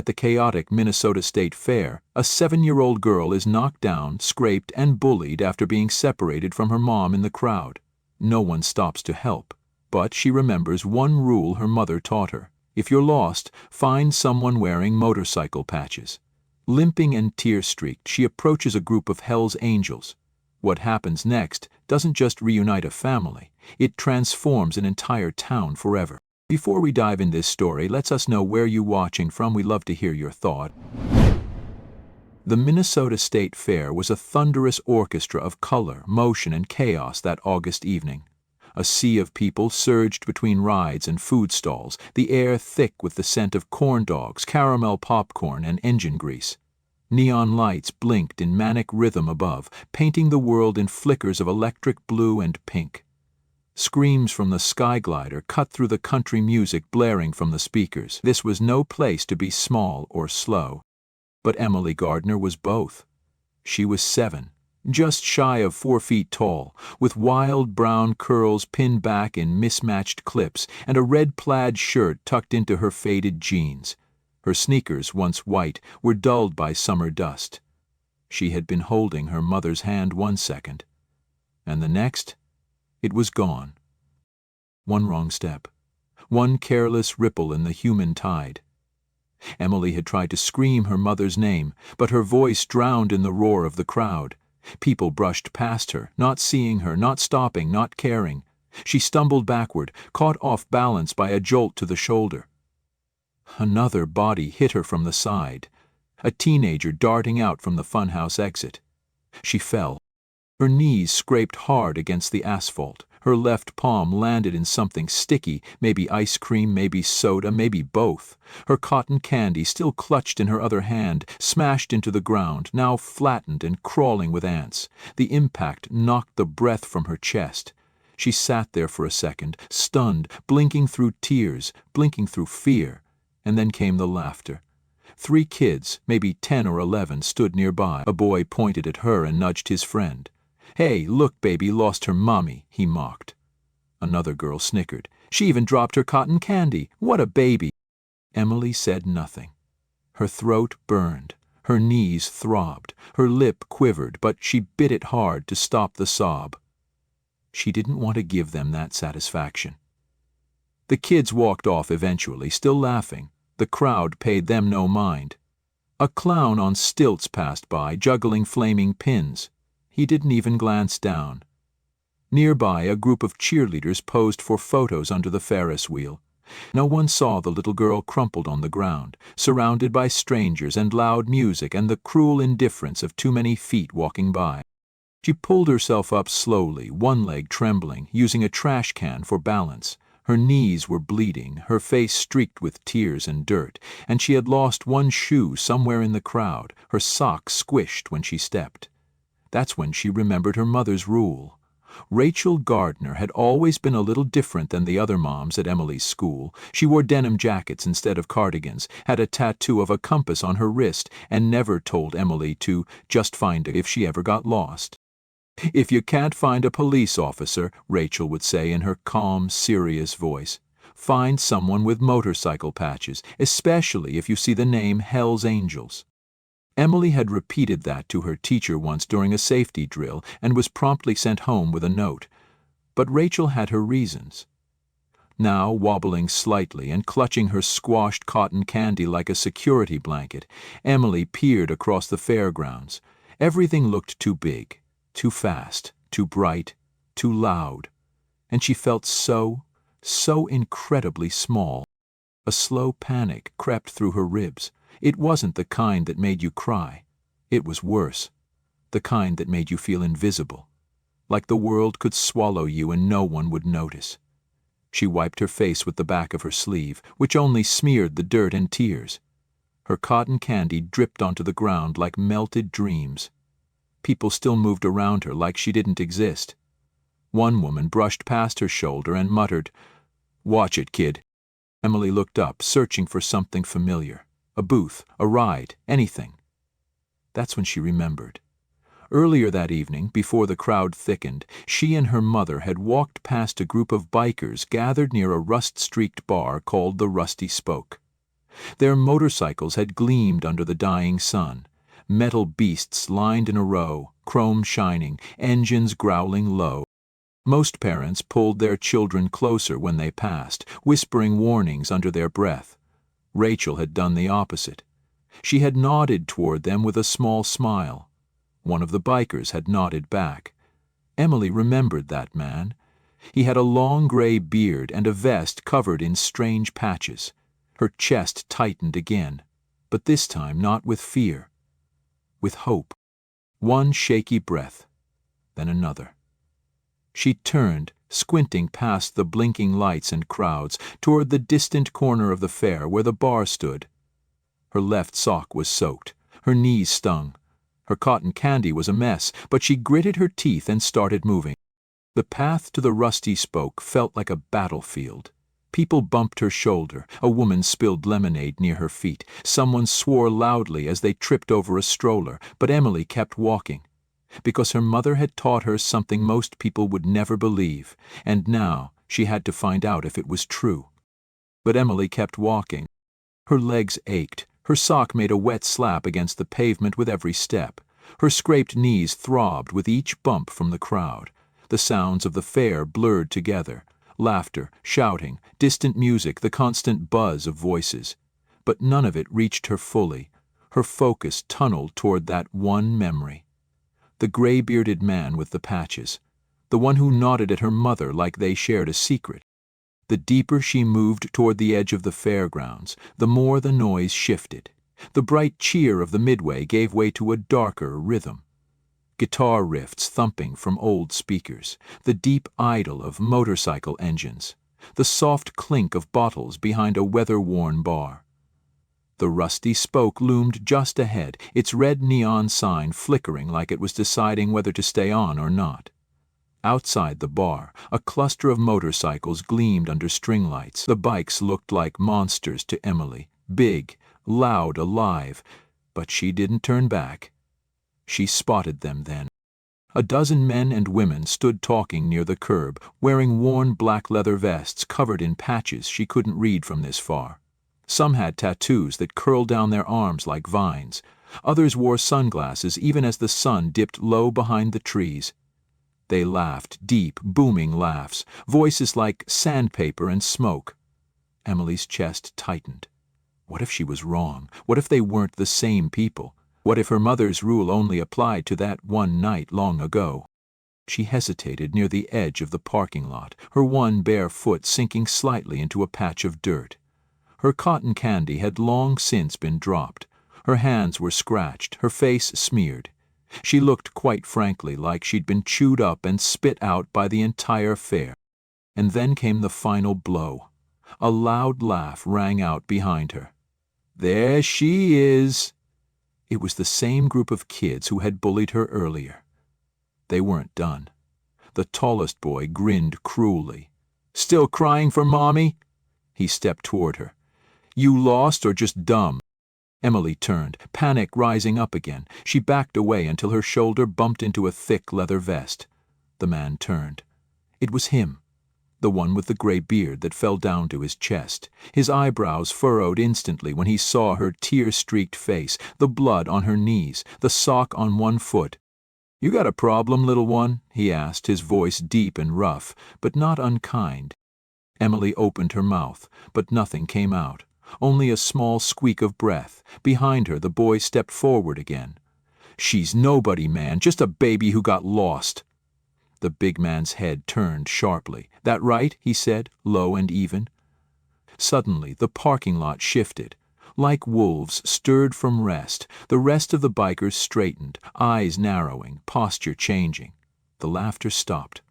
the chaotic Minnesota State Fair, a 7-year-old girl is knocked down, scraped, and bullied after being separated from her mom in the crowd. No one stops to help, but she remembers one rule her mother taught her. If you're lost, find someone wearing motorcycle patches. Limping and tear-streaked, she approaches a group of HELLS angels. What happens next doesn't just reunite a family, it transforms an entire town forever. Before we dive in this story, let us know where you're watching from. We love to hear your thought. The Minnesota State Fair was a thunderous orchestra of color, motion, and chaos that August evening. A sea of people surged between rides and food stalls, the air thick with the scent of corn dogs, caramel popcorn, and engine grease. Neon lights blinked in manic rhythm above, painting the world in flickers of electric blue and pink. Screams from the sky glider cut through the country music blaring from the speakers. This was no place to be small or slow. But Emily Gardner was both. She was 7, just shy of 4 feet tall, with wild brown curls pinned back in mismatched clips and a red plaid shirt tucked into her faded jeans. Her sneakers, once white, were dulled by summer dust. She had been holding her mother's hand 1 second, and the next, it was gone. One wrong step, one careless ripple in the human tide. Emily had tried to scream her mother's name, but her voice drowned in the roar of the crowd. People brushed past her, not seeing her, not stopping, not caring. She stumbled backward, caught off balance by a jolt to the shoulder. Another body hit her from the side, a teenager darting out from the funhouse exit. She fell. Her knees scraped hard against the asphalt. Her left palm landed in something sticky, maybe ice cream, maybe soda, maybe both. Her cotton candy, still clutched in her other hand, smashed into the ground, now flattened and crawling with ants. The impact knocked the breath from her chest. She sat there for a second, stunned, blinking through tears, blinking through fear. And then came the laughter. 3 kids, maybe 10 or 11, stood nearby. A boy pointed at her and nudged his friend. "Hey, look, baby lost her mommy," he mocked. Another girl snickered. "She even dropped her cotton candy. What a baby!" Emily said nothing. Her throat burned. Her knees throbbed. Her lip quivered, but she bit it hard to stop the sob. She didn't want to give them that satisfaction. The kids walked off eventually, still laughing. The crowd paid them no mind. A clown on stilts passed by, juggling flaming pins. He didn't even glance down. Nearby, a group of cheerleaders posed for photos under the Ferris wheel. No one saw the little girl crumpled on the ground, surrounded by strangers and loud music and the cruel indifference of too many feet walking by. She pulled herself up slowly, one leg trembling, using a trash can for balance. Her knees were bleeding, her face streaked with tears and dirt, and she had lost one shoe somewhere in the crowd, her sock squished when she stepped. That's when she remembered her mother's rule. Rachel Gardner had always been a little different than the other moms at Emily's school. She wore denim jackets instead of cardigans, had a tattoo of a compass on her wrist, and never told Emily to just find it if she ever got lost. "If you can't find a police officer," Rachel would say in her calm, serious voice, "find someone with motorcycle patches, especially if you see the name HELLS Angels." Emily had repeated that to her teacher once during a safety drill and was promptly sent home with a note. But Rachel had her reasons. Now, wobbling slightly and clutching her squashed cotton candy like a security blanket, Emily peered across the fairgrounds. Everything looked too big, too fast, too bright, too loud. And she felt so incredibly small. A slow panic crept through her ribs. It wasn't the kind that made you cry. It was worse. The kind that made you feel invisible. Like the world could swallow you and no one would notice. She wiped her face with the back of her sleeve, which only smeared the dirt and tears. Her cotton candy dripped onto the ground like melted dreams. People still moved around her like she didn't exist. One woman brushed past her shoulder and muttered, "Watch it, kid." Emily looked up, searching for something familiar. A booth, a ride, anything. That's when she remembered. Earlier that evening, before the crowd thickened, she and her mother had walked past a group of bikers gathered near a rust-streaked bar called the Rusty Spoke. Their motorcycles had gleamed under the dying sun. Metal beasts lined in a row, chrome shining, engines growling low. Most parents pulled their children closer when they passed, whispering warnings under their breath. Rachel had done the opposite. She had nodded toward them with a small smile. One of the bikers had nodded back. Emily remembered that man. He had a long gray beard and a vest covered in strange patches. Her chest tightened again, but this time not with fear, with hope. One shaky breath, then another. She turned, squinting past the blinking lights and crowds, toward the distant corner of the fair where the bar stood. Her left sock was soaked. Her knees stung. Her cotton candy was a mess, but she gritted her teeth and started moving. The path to the rusty spoke felt like a battlefield. People bumped her shoulder. A woman spilled lemonade near her feet. Someone swore loudly as they tripped over a stroller, but Emily kept walking. Because her mother had taught her something most people would never believe, and now she had to find out if it was true. But Emily kept walking. Her legs ached. Her sock made a wet slap against the pavement with every step. Her scraped knees throbbed with each bump from the crowd. The sounds of the fair blurred together. Laughter, shouting, distant music, the constant buzz of voices. But none of it reached her fully. Her focus tunneled toward that one memory. The gray-bearded man with the patches. The one who nodded at her mother like they shared a secret. The deeper she moved toward the edge of the fairgrounds, the more the noise shifted. The bright cheer of the midway gave way to a darker rhythm. Guitar riffs thumping from old speakers, the deep idle of motorcycle engines, the soft clink of bottles behind a weather-worn bar. The rusty spoke loomed just ahead, its red neon sign flickering like it was deciding whether to stay on or not. Outside the bar, a cluster of motorcycles gleamed under string lights. The bikes looked like monsters to Emily, big, loud, alive, but she didn't turn back. She spotted them then. A dozen men and women stood talking near the curb, wearing worn black leather vests covered in patches she couldn't read from this far. Some had tattoos that curled down their arms like vines. Others wore sunglasses even as the sun dipped low behind the trees. They laughed, deep, booming laughs, voices like sandpaper and smoke. Emily's chest tightened. What if she was wrong? What if they weren't the same people? What if her mother's rule only applied to that one night long ago? She hesitated near the edge of the parking lot, her one bare foot sinking slightly into a patch of dirt. Her cotton candy had long since been dropped. Her hands were scratched, her face smeared. She looked quite frankly like she'd been chewed up and spit out by the entire fair. And then came the final blow. A loud laugh rang out behind her. "There she is!" It was the same group of kids who had bullied her earlier. They weren't done. The tallest boy grinned cruelly. "Still crying for Mommy?" He stepped toward her. "You lost or just dumb?" Emily turned, panic rising up again. She backed away until her shoulder bumped into a thick leather vest. The man turned. It was him, the one with the gray beard that fell down to his chest. His eyebrows furrowed instantly when he saw her tear-streaked face, the blood on her knees, the sock on one foot. "You got a problem, little one?" he asked, his voice deep and rough, but not unkind. Emily opened her mouth, but nothing came out. Only a small squeak of breath. Behind her, the boy stepped forward again. "She's nobody, man, just a baby who got lost." The big man's head turned sharply. "That right?" he said, low and even. Suddenly, the parking lot shifted. Like wolves stirred from rest, the rest of the bikers straightened, eyes narrowing, posture changing. The laughter stopped.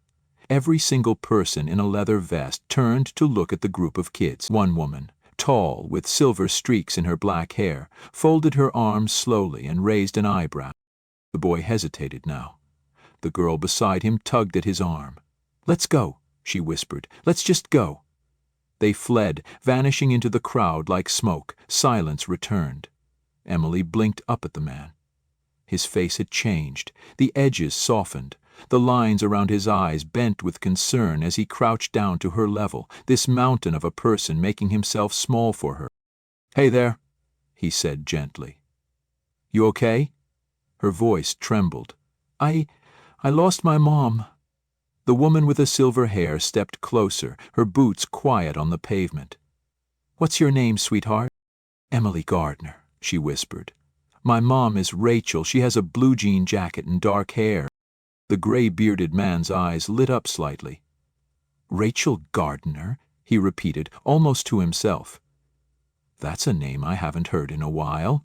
Every single person in a leather vest turned to look at the group of kids. One woman, tall, with silver streaks in her black hair, folded her arms slowly and raised an eyebrow. The boy hesitated now. The girl beside him tugged at his arm. "Let's go," she whispered. "Let's just go." They fled, vanishing into the crowd like smoke. Silence returned. Emily blinked up at the man. His face had changed. The edges softened. The lines around his eyes bent with concern as he crouched down to her level, this mountain of a person making himself small for her. "Hey there," he said gently. "You okay?" Her voice trembled. I lost my mom." The woman with the silver hair stepped closer, her boots quiet on the pavement. "What's your name, sweetheart?" "Emily Gardner," she whispered. "My mom is Rachel. She has a blue jean jacket and dark hair." The gray-bearded man's eyes lit up slightly. "Rachel Gardner?" he repeated, almost to himself. "That's a name I haven't heard in a while."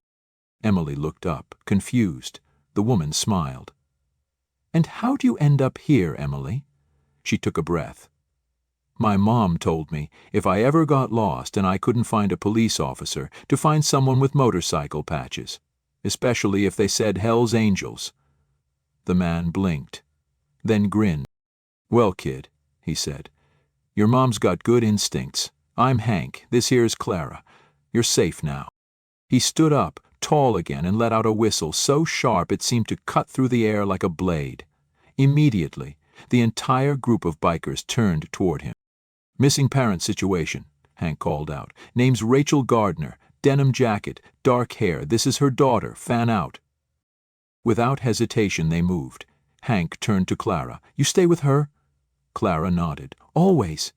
Emily looked up, confused. The woman smiled. "And how'd you end up here, Emily?" She took a breath. "My mom told me if I ever got lost and I couldn't find a police officer, to find someone with motorcycle patches, especially if they said HELLS Angels." The man blinked, then grinned. "Well, kid," he said, "your mom's got good instincts. I'm Hank. This here's Clara. You're safe now." He stood up, tall again, and let out a whistle so sharp it seemed to cut through the air like a blade. Immediately, the entire group of bikers turned toward him. "Missing parent situation," Hank called out. "Name's Rachel Gardner. Denim jacket, dark hair. This is her daughter. Fan out." Without hesitation they moved. Hank turned to Clara. "You stay with her?" Clara nodded. "Always."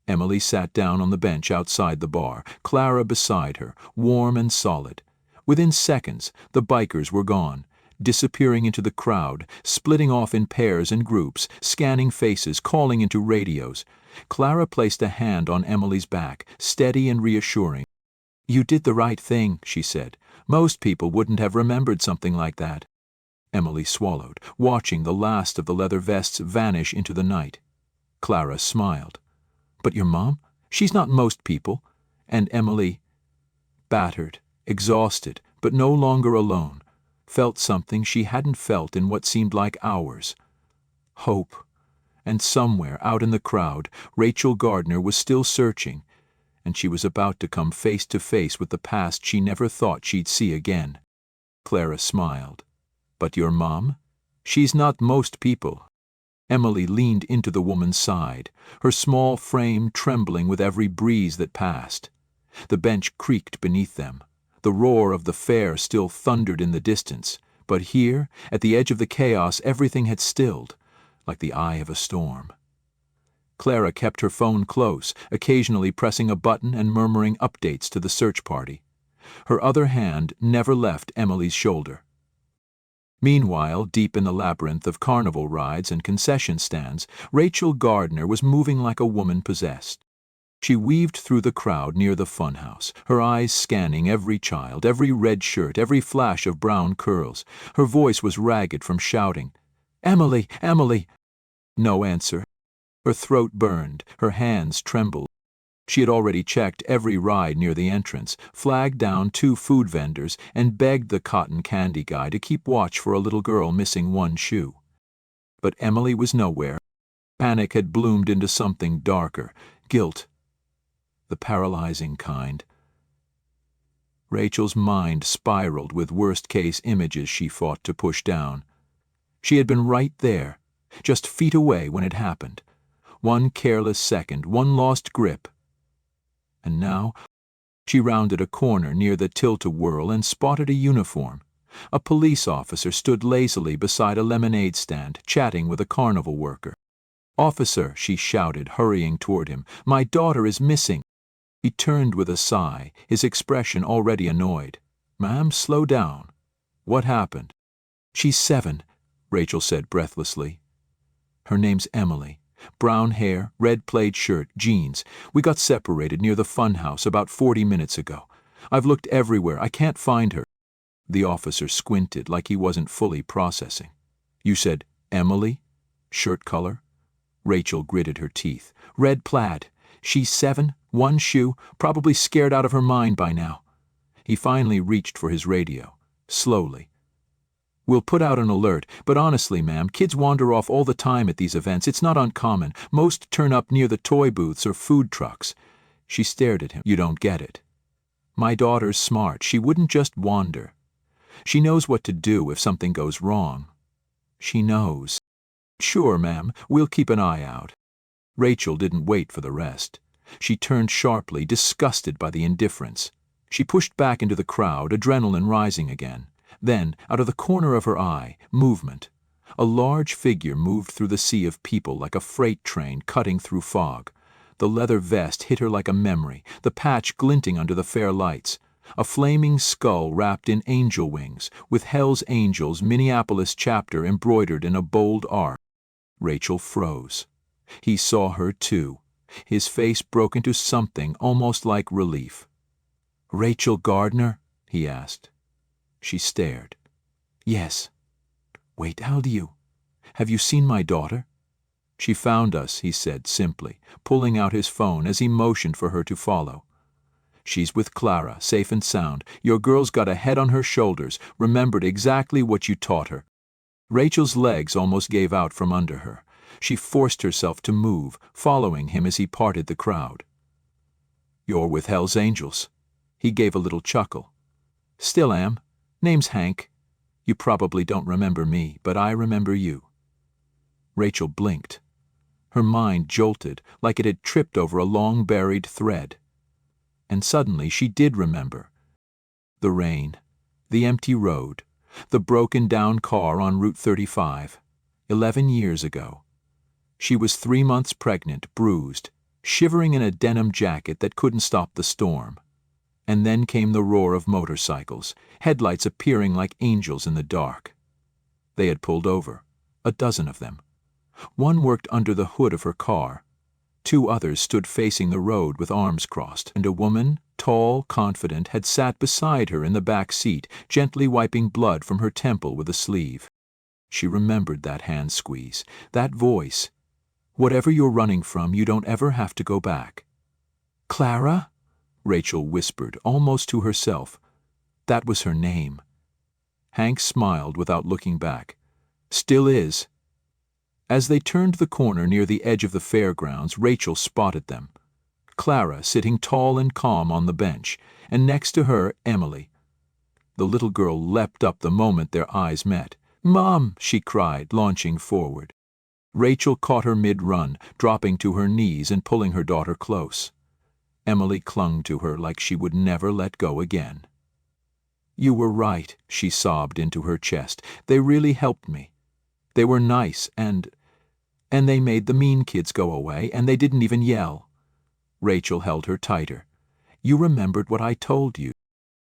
Emily sat down on the bench outside the bar, Clara beside her, warm and solid. Within seconds, the bikers were gone, disappearing into the crowd, splitting off in pairs and groups, scanning faces, calling into radios. Clara placed a hand on Emily's back, steady and reassuring. "You did the right thing," she said. "Most people wouldn't have remembered something like that." Emily swallowed, watching the last of the leather vests vanish into the night. Clara smiled. "But your mom? She's not most people." And Emily, battered, exhausted, but no longer alone, felt something she hadn't felt in what seemed like hours. Hope. And somewhere out in the crowd, Rachel Gardner was still searching, and she was about to come face to face with the past she never thought she'd see again. Clara smiled. "But your mom? She's not most people." Emily leaned into the woman's side, her small frame trembling with every breeze that passed. The bench creaked beneath them. The roar of the fair still thundered in the distance, but here, at the edge of the chaos, everything had stilled, like the eye of a storm. Clara kept her phone close, occasionally pressing a button and murmuring updates to the search party. Her other hand never left Emily's shoulder. Meanwhile, deep in the labyrinth of carnival rides and concession stands, Rachel Gardner was moving like a woman possessed. She weaved through the crowd near the funhouse, her eyes scanning every child, every red shirt, every flash of brown curls. Her voice was ragged from shouting, "Emily! Emily!" No answer. Her throat burned, her hands trembled. She had already checked every ride near the entrance, flagged down 2 food vendors, and begged the cotton candy guy to keep watch for a little girl missing one shoe. But Emily was nowhere. Panic had bloomed into something darker, guilt, the paralyzing kind. Rachel's mind spiraled with worst-case images she fought to push down. She had been right there, just feet away when it happened. One careless second, one lost grip. And now, she rounded a corner near the tilt-a-whirl and spotted a uniform. A police officer stood lazily beside a lemonade stand, chatting with a carnival worker. "Officer," she shouted, hurrying toward him, "my daughter is missing." He turned with a sigh, his expression already annoyed. "Ma'am, slow down. What happened?" "She's 7, Rachel said breathlessly. "Her name's Emily. Brown hair, red plaid shirt, jeans. We got separated near the funhouse about 40 minutes ago. I've looked everywhere. I can't find her." The officer squinted like he wasn't fully processing. "You said Emily? Shirt color?" Rachel gritted her teeth. "Red plaid. She's 7, one shoe, probably scared out of her mind by now." He finally reached for his radio, slowly. "We'll put out an alert, but honestly, ma'am, kids wander off all the time at these events. It's not uncommon. Most turn up near the toy booths or food trucks." She stared at him. "You don't get it. My daughter's smart. She wouldn't just wander. She knows what to do if something goes wrong. She knows." "Sure, ma'am. We'll keep an eye out." Rachel didn't wait for the rest. She turned sharply, disgusted by the indifference. She pushed back into the crowd, adrenaline rising again. Then, out of the corner of her eye, movement. A large figure moved through the sea of people like a freight train cutting through fog. The leather vest hit her like a memory, the patch glinting under the fair lights. A flaming skull wrapped in angel wings, with HELLS Angels Minneapolis chapter embroidered in a bold arc. Rachel froze. He saw her too. His face broke into something almost like relief. "Rachel Gardner?" he asked. She stared. "Yes." "Wait, how do you? Have you seen my daughter?" "She found us," he said simply, pulling out his phone as he motioned for her to follow. "She's with Clara, safe and sound. Your girl's got a head on her shoulders, remembered exactly what you taught her." Rachel's legs almost gave out from under her. She forced herself to move, following him as he parted the crowd. "You're with HELLS Angels." He gave a little chuckle. "Still am. Name's Hank. You probably don't remember me, but I remember you." Rachel blinked. Her mind jolted like it had tripped over a long-buried thread. And suddenly she did remember. The rain, the empty road, the broken-down car on Route 35. 11 years ago. She was 3 months pregnant, bruised, shivering in a denim jacket that couldn't stop the storm. And then came the roar of motorcycles, headlights appearing like angels in the dark. They had pulled over, a dozen of them. One worked under the hood of her car. 2 others stood facing the road with arms crossed, and a woman, tall, confident, had sat beside her in the back seat, gently wiping blood from her temple with a sleeve. She remembered that hand squeeze, that voice. "Whatever you're running from, you don't ever have to go back." "Clara?" Rachel whispered, almost to herself. That was her name. Hank smiled without looking back. "Still is." As they turned the corner near the edge of the fairgrounds, Rachel spotted them. Clara sitting tall and calm on the bench, and next to her, Emily. The little girl leapt up the moment their eyes met. "Mom!" she cried, launching forward. Rachel caught her mid-run, dropping to her knees and pulling her daughter close. Emily clung to her like she would never let go again. "You were right," she sobbed into her chest. "They really helped me. They were nice, and they made the mean kids go away, and they didn't even yell." Rachel held her tighter. "You remembered what I told you."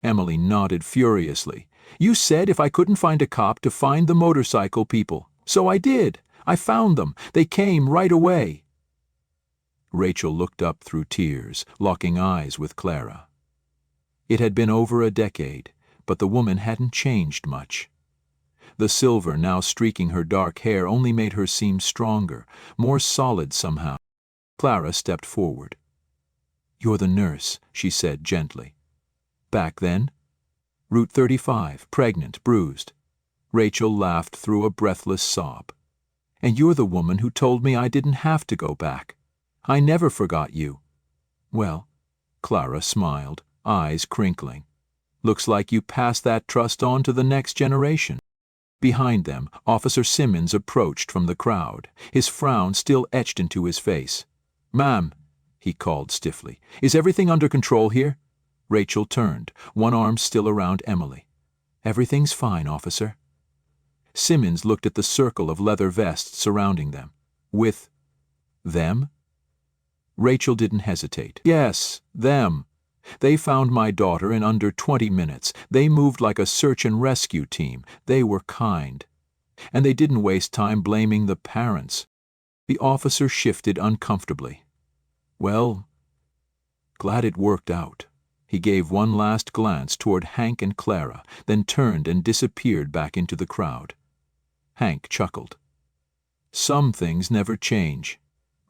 Emily nodded furiously. "You said if I couldn't find a cop to find the motorcycle people. So I did. I found them. They came right away." Rachel looked up through tears, locking eyes with Clara. It had been over a decade, but the woman hadn't changed much. The silver now streaking her dark hair only made her seem stronger, more solid somehow. Clara stepped forward. "You're the nurse," she said gently. "Back then?" "Route 35, pregnant, bruised." Rachel laughed through a breathless sob. "And you're the woman who told me I didn't have to go back. I never forgot you." "Well," Clara smiled, eyes crinkling. "Looks like you passed that trust on to the next generation." Behind them, Officer Simmons approached from the crowd, his frown still etched into his face. "Ma'am," he called stiffly, "is everything under control here?" Rachel turned, one arm still around Emily. "Everything's fine, officer." Simmons looked at the circle of leather vests surrounding them. "With them?" Rachel didn't hesitate. "Yes, them. They found my daughter in under 20 minutes. They moved like a search and rescue team. They were kind. And they didn't waste time blaming the parents." The officer shifted uncomfortably. "Well, glad it worked out." He gave one last glance toward Hank and Clara, then turned and disappeared back into the crowd. Hank chuckled. "Some things never change."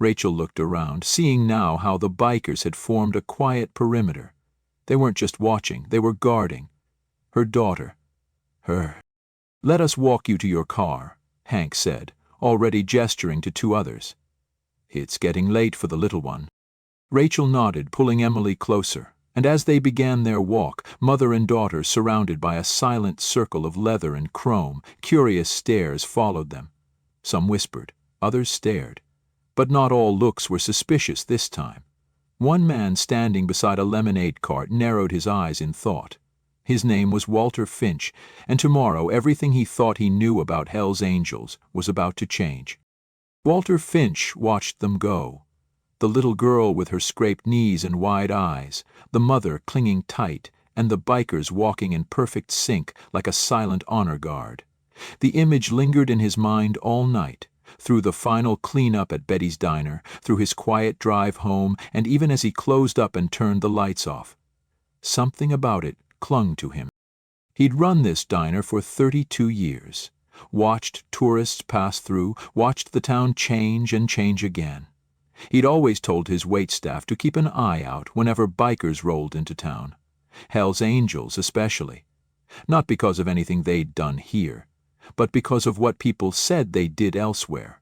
Rachel looked around, seeing now how the bikers had formed a quiet perimeter. They weren't just watching, they were guarding. Her daughter. Her. "Let us walk you to your car," Hank said, already gesturing to 2 others. "It's getting late for the little one." Rachel nodded, pulling Emily closer, and as they began their walk, mother and daughter surrounded by a silent circle of leather and chrome, curious stares followed them. Some whispered, others stared. But not all looks were suspicious this time. One man standing beside a lemonade cart narrowed his eyes in thought. His name was Walter Finch, and tomorrow everything he thought he knew about Hell's Angels was about to change. Walter Finch watched them go. The little girl with her scraped knees and wide eyes, the mother clinging tight, and the bikers walking in perfect sync like a silent honor guard. The image lingered in his mind all night, through the final clean-up at Betty's diner, through his quiet drive home, and even as he closed up and turned the lights off. Something about it clung to him. He'd run this diner for 32 years, watched tourists pass through, watched the town change and change again. He'd always told his waitstaff to keep an eye out whenever bikers rolled into town. Hell's Angels especially. Not because of anything they'd done here, but because of what people said they did elsewhere.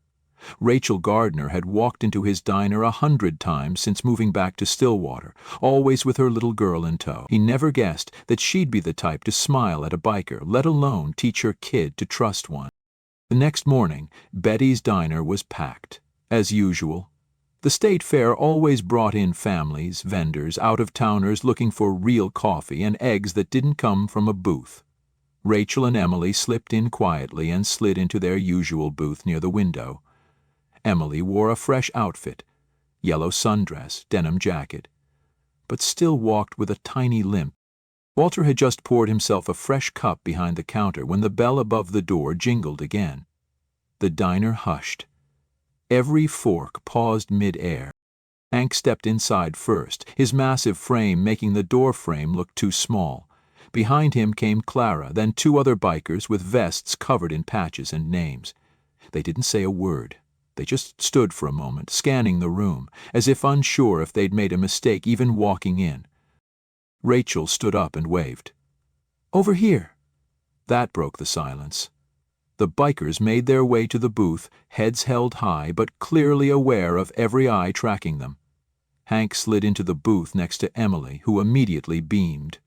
Rachel Gardner had walked into his diner 100 times since moving back to Stillwater, always with her little girl in tow. He never guessed that she'd be the type to smile at a biker, let alone teach her kid to trust one. The next morning, Betty's diner was packed, as usual. The state fair always brought in families, vendors, out-of-towners looking for real coffee and eggs that didn't come from a booth. Rachel and Emily slipped in quietly and slid into their usual booth near the window. Emily wore a fresh outfit, yellow sundress, denim jacket, but still walked with a tiny limp. Walter had just poured himself a fresh cup behind the counter when the bell above the door jingled again. The diner hushed. Every fork paused mid-air. Hank stepped inside first, his massive frame making the door frame look too small. Behind him came Clara, then 2 other bikers with vests covered in patches and names. They didn't say a word. They just stood for a moment, scanning the room, as if unsure if they'd made a mistake even walking in. Rachel stood up and waved. "Over here." That broke the silence. The bikers made their way to the booth, heads held high but clearly aware of every eye tracking them. Hank slid into the booth next to Emily, who immediately beamed.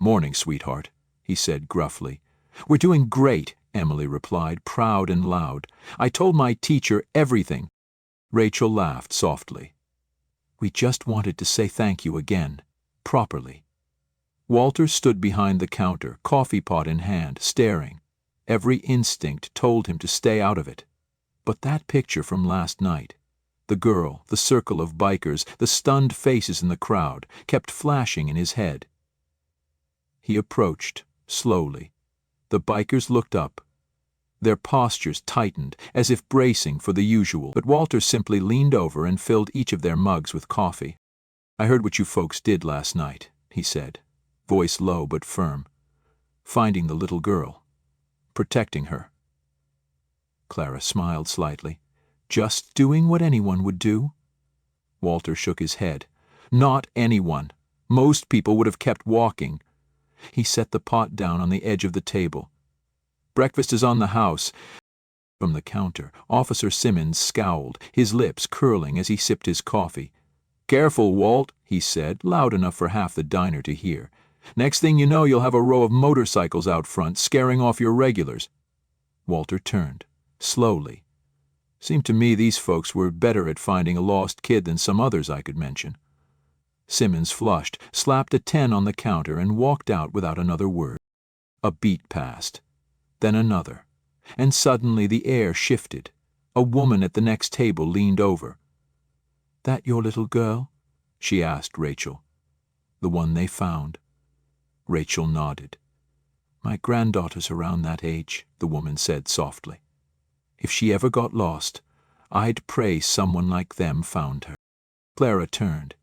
"Morning, sweetheart," he said gruffly. "We're doing great," Emily replied, proud and loud. "I told my teacher everything." Rachel laughed softly. "We just wanted to say thank you again, properly." Walter stood behind the counter, coffee pot in hand, staring. Every instinct told him to stay out of it. But that picture from last night, the girl, the circle of bikers, the stunned faces in the crowd, kept flashing in his head. He approached, slowly. The bikers looked up. Their postures tightened, as if bracing for the usual, but Walter simply leaned over and filled each of their mugs with coffee. "I heard what you folks did last night," he said, voice low but firm. "Finding the little girl. Protecting her." Clara smiled slightly. "Just doing what anyone would do?" Walter shook his head. "Not anyone. Most people would have kept walking." He set the pot down on the edge of the table. "Breakfast is on the house." From the counter, Officer Simmons scowled, his lips curling as he sipped his coffee. "Careful, Walt," he said, loud enough for half the diner to hear. "Next thing you know, you'll have a row of motorcycles out front, scaring off your regulars." Walter turned, slowly. Seemed to me these folks were better at finding a lost kid than some others I could mention. Simmons flushed, slapped a 10 on the counter, and walked out without another word. A beat passed, then another, and suddenly the air shifted. A woman at the next table leaned over. "That your little girl?" she asked Rachel. "The one they found." Rachel nodded. "My granddaughter's around that age," the woman said softly. "If she ever got lost, I'd pray someone like them found her." Clara turned.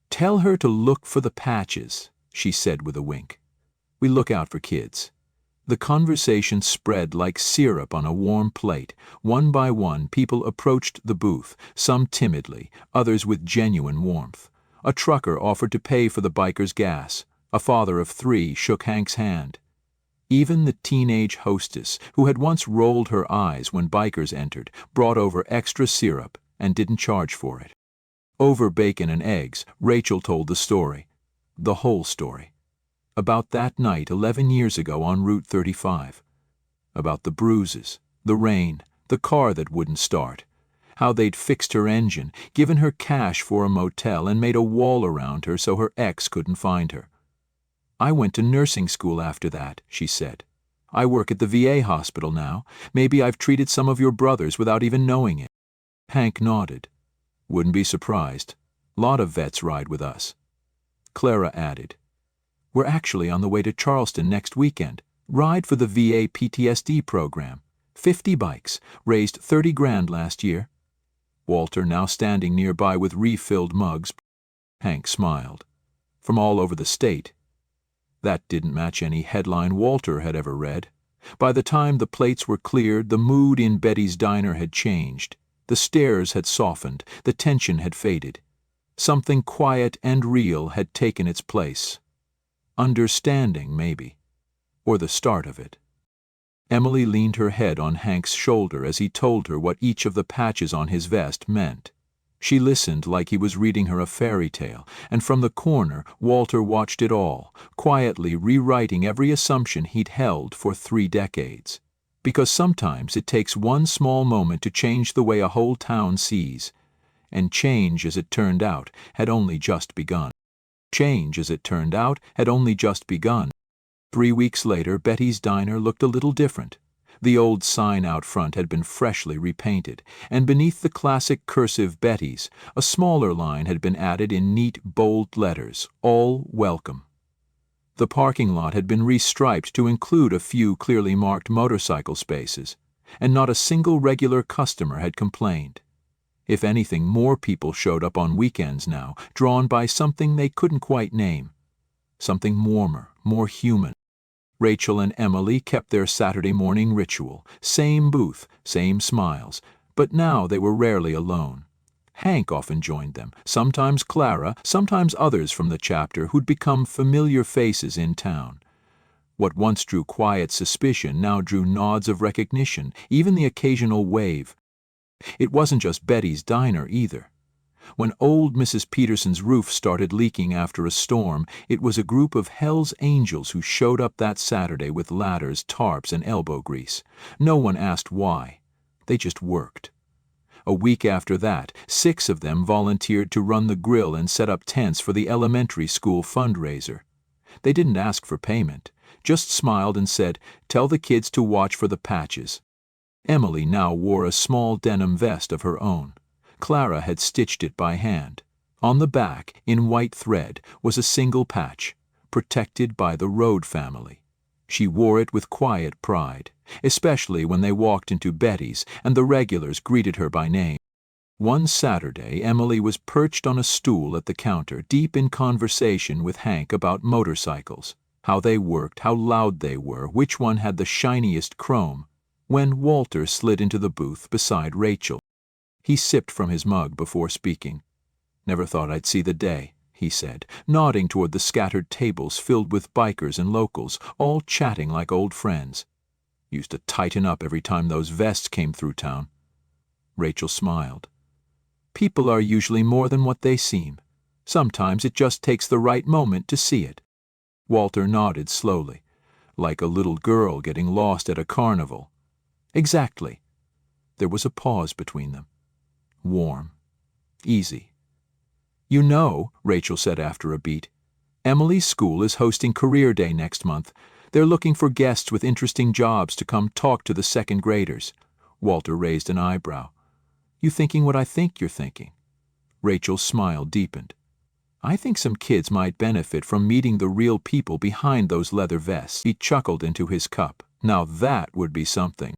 "Tell her to look for the patches," she said with a wink. "We look out for kids." The conversation spread like syrup on a warm plate. One by one, people approached the booth, some timidly, others with genuine warmth. A trucker offered to pay for the bikers' gas. A father of 3 shook Hank's hand. Even the teenage hostess, who had once rolled her eyes when bikers entered, brought over extra syrup and didn't charge for it. Over bacon and eggs, Rachel told the story. The whole story. About that night 11 years ago on Route 35. About the bruises, the rain, the car that wouldn't start. how they'd fixed her engine, given her cash for a motel, and made a wall around her so her ex couldn't find her. "I went to nursing school after that," she said. "I work at the VA hospital now. Maybe I've treated some of your brothers without even knowing it." Hank nodded. "Wouldn't be surprised. Lot of vets ride with us." Clara added, "We're actually on the way to Charleston next weekend. Ride for the VA PTSD program. 50 bikes. Raised 30 grand last year." Walter, now standing nearby with refilled mugs. Hank smiled. "From all over the state." That didn't match any headline Walter had ever read. By the time the plates were cleared, the mood in Betty's diner had changed. The stares had softened, the tension had faded. Something quiet and real had taken its place. Understanding, maybe. Or the start of it. Emily leaned her head on Hank's shoulder as he told her what each of the patches on his vest meant. She listened like he was reading her a fairy tale, and from the corner Walter watched it all, quietly rewriting every assumption he'd held for 3 decades. Because sometimes it takes one small moment to change the way a whole town sees. And change, as it turned out, had only just begun. Change, as it turned out, had only just begun. 3 weeks later, Betty's diner looked a little different. The old sign out front had been freshly repainted, and beneath the classic cursive Betty's, a smaller line had been added in neat, bold letters, "All welcome." The parking lot had been restriped to include a few clearly marked motorcycle spaces, and not a single regular customer had complained. If anything, more people showed up on weekends now, drawn by something they couldn't quite name. Something warmer, more human. Rachel and Emily kept their Saturday morning ritual, same booth, same smiles, but now they were rarely alone. Hank often joined them, sometimes Clara, sometimes others from the chapter who'd become familiar faces in town. What once drew quiet suspicion now drew nods of recognition, even the occasional wave. It wasn't just Betty's diner either. When old Mrs. Peterson's roof started leaking after a storm, it was a group of HELLS angels who showed up that Saturday with ladders, tarps, and elbow grease. No one asked why. They just worked. A week after that, 6 of them volunteered to run the grill and set up tents for the elementary school fundraiser. They didn't ask for payment, just smiled and said, "Tell the kids to watch for the patches." Emily now wore a small denim vest of her own. Clara had stitched it by hand. On the back, in white thread, was a single patch, protected by the Road family. She wore it with quiet pride, especially when they walked into Betty's and the regulars greeted her by name. One Saturday, Emily was perched on a stool at the counter, deep in conversation with Hank about motorcycles, how they worked, how loud they were, which one had the shiniest chrome, when Walter slid into the booth beside Rachel. He sipped from his mug before speaking. "Never thought I'd see the day," he said, nodding toward the scattered tables filled with bikers and locals, all chatting like old friends. "Used to tighten up every time those vests came through town." Rachel smiled. "People are usually more than what they seem. Sometimes it just takes the right moment to see it." Walter nodded slowly, like a little girl getting lost at a carnival. "Exactly." There was a pause between them. Warm. Easy. "You know," Rachel said after a beat, "Emily's school is hosting Career Day next month. They're looking for guests with interesting jobs to come talk to the 2nd graders. Walter raised an eyebrow. "You thinking what I think you're thinking?" Rachel's smile deepened. "I think some kids might benefit from meeting the real people behind those leather vests." He chuckled into his cup. "Now that would be something."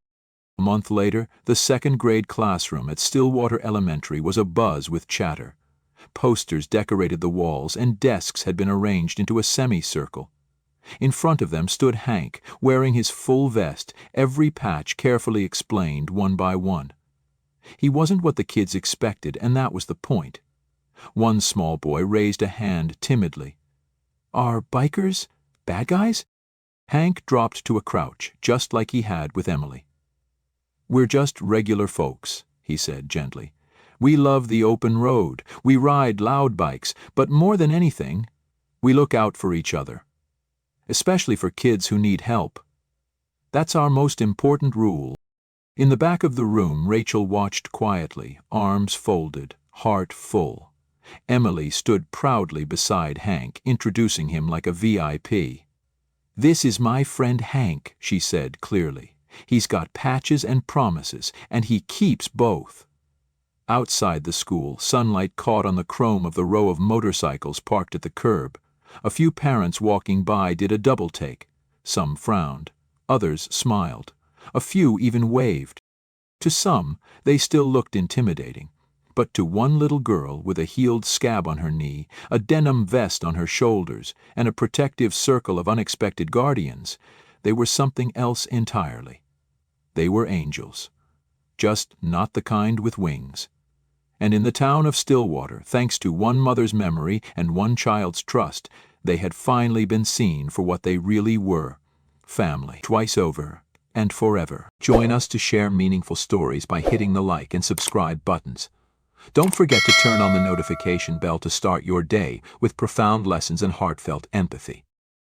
A month later, the 2nd grade classroom at Stillwater Elementary was abuzz with chatter. Posters decorated the walls, and desks had been arranged into a semicircle. In front of them stood Hank, wearing his full vest, every patch carefully explained one by one. He wasn't what the kids expected, and that was the point. One small boy raised a hand timidly. "Are bikers bad guys?" Hank dropped to a crouch, just like he had with Emily. "We're just regular folks," he said gently. "We love the open road, we ride loud bikes, but more than anything, we look out for each other. Especially for kids who need help. That's our most important rule." In the back of the room, Rachel watched quietly, arms folded, heart full. Emily stood proudly beside Hank, introducing him like a VIP. "This is my friend Hank," she said clearly. "He's got patches and promises, and he keeps both." Outside the school, sunlight caught on the chrome of the row of motorcycles parked at the curb. A few parents walking by did a double take. Some frowned. Others smiled. A few even waved. To some, they still looked intimidating. But to one little girl with a healed scab on her knee, a denim vest on her shoulders, and a protective circle of unexpected guardians, they were something else entirely. They were angels. Just not the kind with wings. And in the town of Stillwater, thanks to one mother's memory and one child's trust, they had finally been seen for what they really were: family, twice over and forever. Join us to share meaningful stories by hitting the like and subscribe buttons. Don't forget to turn on the notification bell to start your day with profound lessons and heartfelt empathy.